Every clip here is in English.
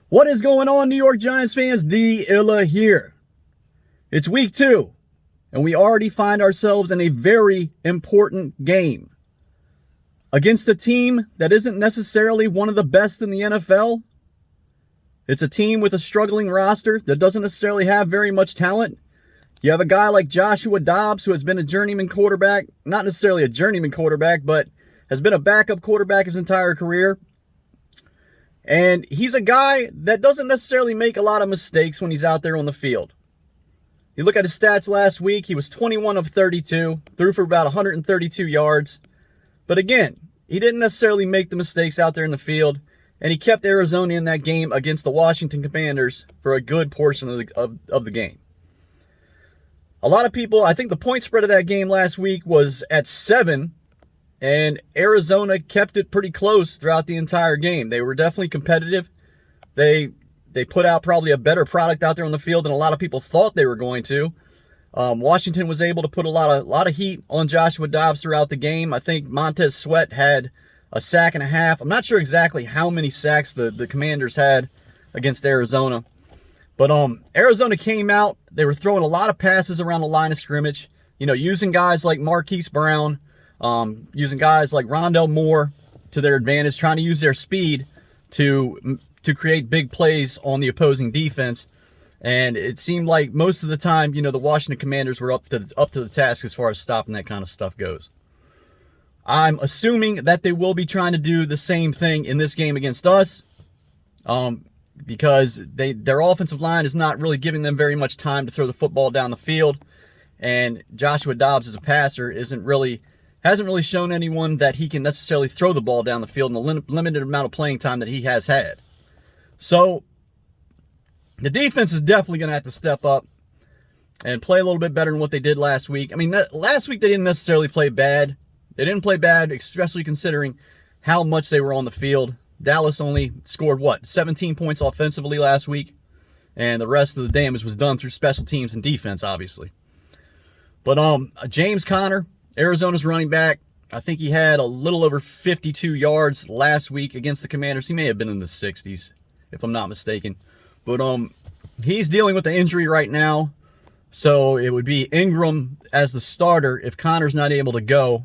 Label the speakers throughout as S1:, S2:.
S1: What is going on, New York Giants fans? D. Illa here. It's week 2, and we already find ourselves in a very important game against a team that isn't necessarily one of the best in the NFL. It's a team with a struggling roster that doesn't necessarily have very much talent. You have a guy like Joshua Dobbs, who has been a journeyman quarterback, not necessarily a journeyman quarterback, but has been a backup quarterback his entire career. And he's a guy that doesn't necessarily make a lot of mistakes when he's out there on the field. You look at his stats last week, he was 21 of 32, threw for about 132 yards. But again, he didn't necessarily make the mistakes out there in the field, and he kept Arizona in that game against the Washington Commanders for a good portion of the game. A lot of people, I think the point spread of that game last week was at 7, and Arizona kept it pretty close throughout the entire game. They were definitely competitive. They put out probably a better product out there on the field than a lot of people thought they were going to. Washington was able to put a lot of heat on Joshua Dobbs throughout the game. I think Montez Sweat had a sack and a half. I'm not sure exactly how many sacks the Commanders had against Arizona. But Arizona came out. They were throwing a lot of passes around the line of scrimmage, using guys like Marquise Brown, using guys like Rondell Moore to their advantage, trying to use their speed to create big plays on the opposing defense. And it seemed like most of the time, the Washington Commanders were up to the task as far as stopping that kind of stuff goes. I'm assuming that they will be trying to do the same thing in this game against us, because their offensive line is not really giving them very much time to throw the football down the field. And Joshua Dobbs as a passer hasn't really shown anyone that he can necessarily throw the ball down the field in the limited amount of playing time that he has had. So the defense is definitely going to have to step up and play a little bit better than what they did last week. I mean, last week they didn't necessarily play bad. They didn't play bad, especially considering how much they were on the field. Dallas only scored, 17 points offensively last week, and the rest of the damage was done through special teams and defense, obviously. But James Conner, Arizona's running back, I think he had a little over 52 yards last week against the Commanders. He may have been in the 60s, if I'm not mistaken. But he's dealing with the injury right now, so it would be Ingram as the starter if Conner's not able to go.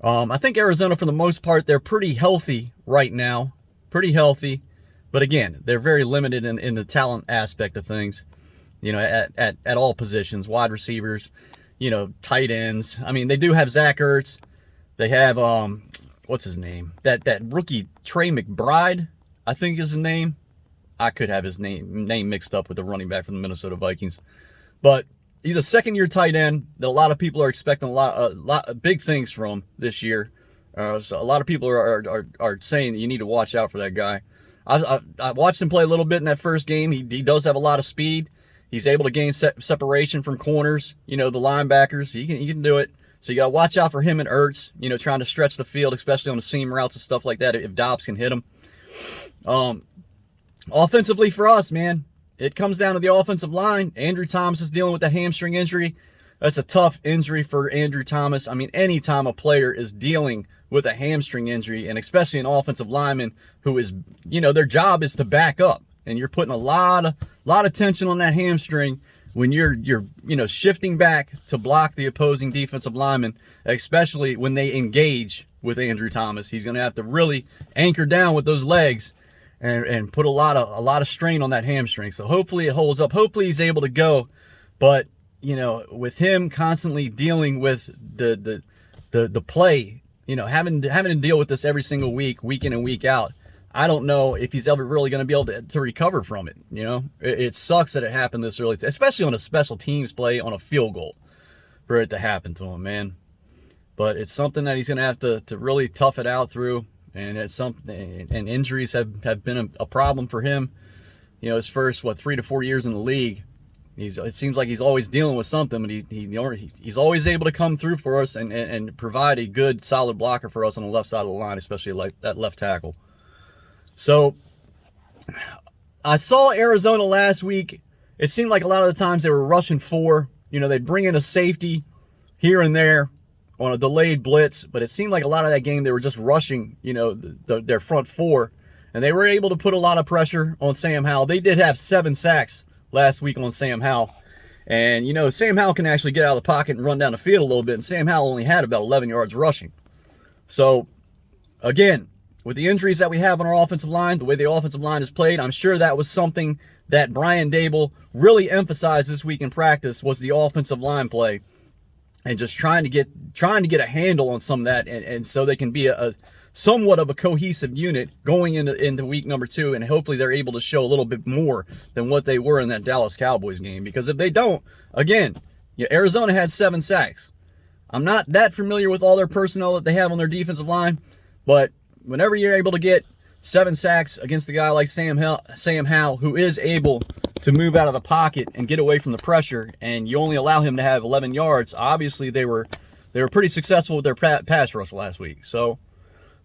S1: I think Arizona, for the most part, they're pretty healthy right now. Pretty healthy. But again, they're very limited in the talent aspect of things, at all positions, wide receivers, tight ends. I mean, they do have Zach Ertz. They have, what's his name? That rookie Trey McBride, I think is his name. I could have his name mixed up with the running back from the Minnesota Vikings. But he's a second-year tight end that a lot of people are expecting a lot of big things from this year. So a lot of people are saying that you need to watch out for that guy. I watched him play a little bit in that first game. He does have a lot of speed. He's able to gain separation from corners, the linebackers. He can do it. So you got to watch out for him and Ertz, trying to stretch the field, especially on the seam routes and stuff like that, if Dobbs can hit him. Offensively for us, man, it comes down to the offensive line. Andrew Thomas is dealing with a hamstring injury. That's a tough injury for Andrew Thomas. I mean, anytime a player is dealing with a hamstring injury, and especially an offensive lineman who is, their job is to back up, and you're putting a lot of tension on that hamstring when you're shifting back to block the opposing defensive lineman, especially when they engage with Andrew Thomas. He's going to have to really anchor down with those legs and put a lot of strain on that hamstring. So hopefully it holds up. Hopefully he's able to go. But, with him constantly dealing with the play, having to deal with this every single week in and week out, I don't know if he's ever really going to be able to recover from it. It sucks that it happened this early, especially on a special teams play on a field goal for it to happen to him, man. But it's something that he's going to have to really tough it out through. And it's something, and injuries have been a problem for him. His first 3 to 4 years in the league, it seems like he's always dealing with something, but he's always able to come through for us and provide a good, solid blocker for us on the left side of the line, especially like that left tackle. So I saw Arizona last week. It seemed like a lot of the times they were rushing 4. They'd bring in a safety here and there on a delayed blitz, but it seemed like a lot of that game they were just rushing, their front 4 And they were able to put a lot of pressure on Sam Howell. They did have 7 sacks last week on Sam Howell. And, you know, Sam Howell can actually get out of the pocket and run down the field a little bit. And Sam Howell only had about 11 yards rushing. So, again, with the injuries that we have on our offensive line, the way the offensive line is played, I'm sure that was something that Brian Dable really emphasized this week in practice, was the offensive line play. And just trying to get a handle on some of that, and so they can be a somewhat of a cohesive unit going into week number 2, and hopefully they're able to show a little bit more than what they were in that Dallas Cowboys game. Because if they don't, again, Arizona had 7 sacks. I'm not that familiar with all their personnel that they have on their defensive line, but whenever you're able to get 7 sacks against a guy like Sam Howell, who is able to move out of the pocket and get away from the pressure, and you only allow him to have 11 yards, obviously they were pretty successful with their pass rush last week. So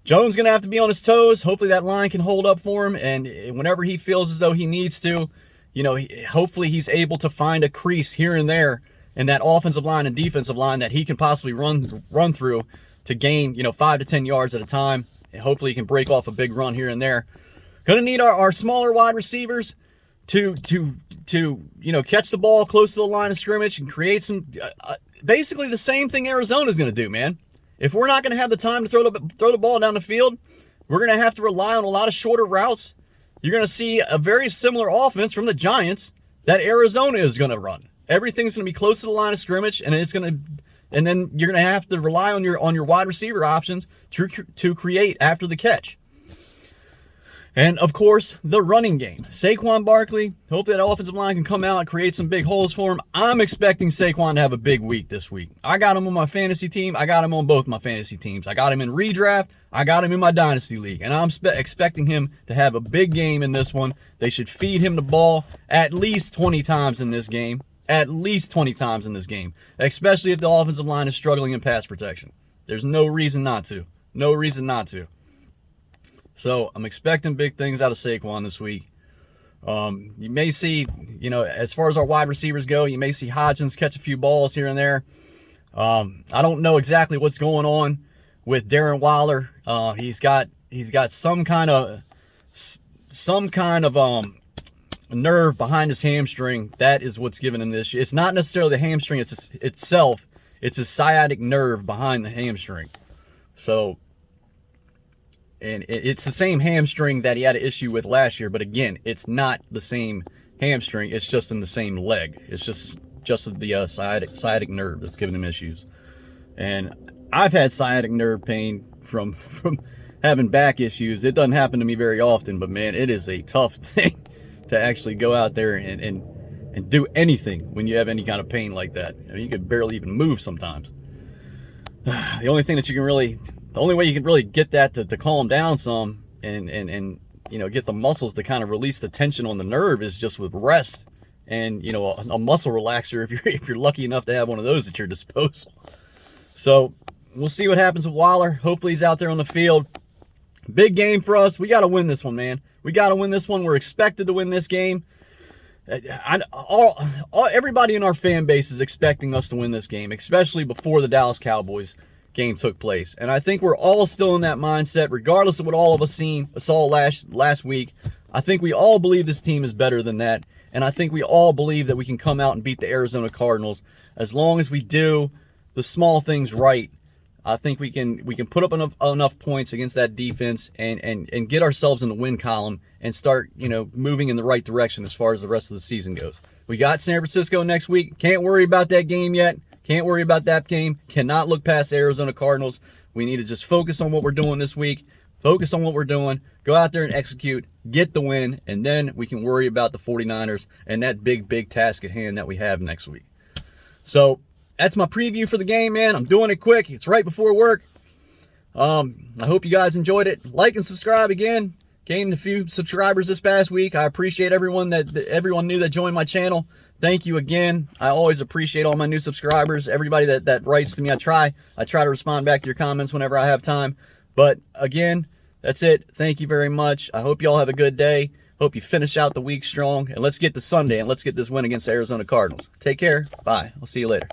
S1: Jones going to have to be on his toes. Hopefully that line can hold up for him, and whenever he feels as though he needs to, you know, hopefully he's able to find a crease here and there in that offensive line and defensive line that he can possibly run through to gain, you know, 5 to 10 yards at a time, and hopefully he can break off a big run here and there. Going to need our smaller wide receivers to you know, catch the ball close to the line of scrimmage and create some basically the same thing Arizona's going to do, man. If we're not going to have the time to throw the ball down the field, we're going to have to rely on a lot of shorter routes. You're going to see a very similar offense from the Giants that Arizona is going to run. Everything's going to be close to the line of scrimmage, and then you're going to have to rely on your wide receiver options to create after the catch. And, of course, the running game. Saquon Barkley, hopefully that offensive line can come out and create some big holes for him. I'm expecting Saquon to have a big week this week. I got him on my fantasy team. I got him on both my fantasy teams. I got him in redraft. I got him in my dynasty league. And I'm expecting him to have a big game in this one. They should feed him the ball at least 20 times in this game. At least 20 times in this game. Especially if the offensive line is struggling in pass protection. There's no reason not to. No reason not to. So I'm expecting big things out of Saquon this week. You may see, you know, as far as our wide receivers go, you may see Hodgins catch a few balls here and there. I don't know exactly what's going on with Darren Waller. He's got some kind of nerve behind his hamstring. That is what's giving him this. It's not necessarily the hamstring itself. It's a sciatic nerve behind the hamstring. So. And it's the same hamstring that he had an issue with last year, but again, it's not the same hamstring. It's just in the same leg. It's just the sciatic nerve that's giving him issues. And I've had sciatic nerve pain from having back issues. It doesn't happen to me very often, but man, it is a tough thing to actually go out there and do anything when you have any kind of pain like that. I mean, you could barely even move sometimes. The only way you can really get that to calm down some and you know, get the muscles to kind of release the tension on the nerve is just with rest and, you know, a muscle relaxer if you're lucky enough to have one of those at your disposal. So we'll see what happens with Waller. Hopefully he's out there on the field. Big game for us. We got to win this one, man. We got to win this one. We're expected to win this game. Everybody in our fan base is expecting us to win this game, especially before the Dallas Cowboys game took place. And I think we're all still in that mindset, regardless of what all of us saw last week. I think we all believe this team is better than that. And I think we all believe that we can come out and beat the Arizona Cardinals. As long as we do the small things right, I think we can put up enough points against that defense and get ourselves in the win column and start, you know, moving in the right direction as far as the rest of the season goes. We got San Francisco next week. Can't worry about that game yet. Can't worry about that game. Cannot look past the Arizona Cardinals. We need to just focus on what we're doing this week. Focus on what we're doing. Go out there and execute. Get the win. And then we can worry about the 49ers and that big task at hand that we have next week. So that's my preview for the game, man. I'm doing it quick. It's right before work. I hope you guys enjoyed it. Like and subscribe again. Gained a few subscribers this past week. I appreciate everyone everyone new that joined my channel. Thank you again. I always appreciate all my new subscribers. Everybody that writes to me. I try to respond back to your comments whenever I have time. But again, that's it. Thank you very much. I hope you all have a good day. Hope you finish out the week strong. And let's get to Sunday and let's get this win against the Arizona Cardinals. Take care. Bye. I'll see you later.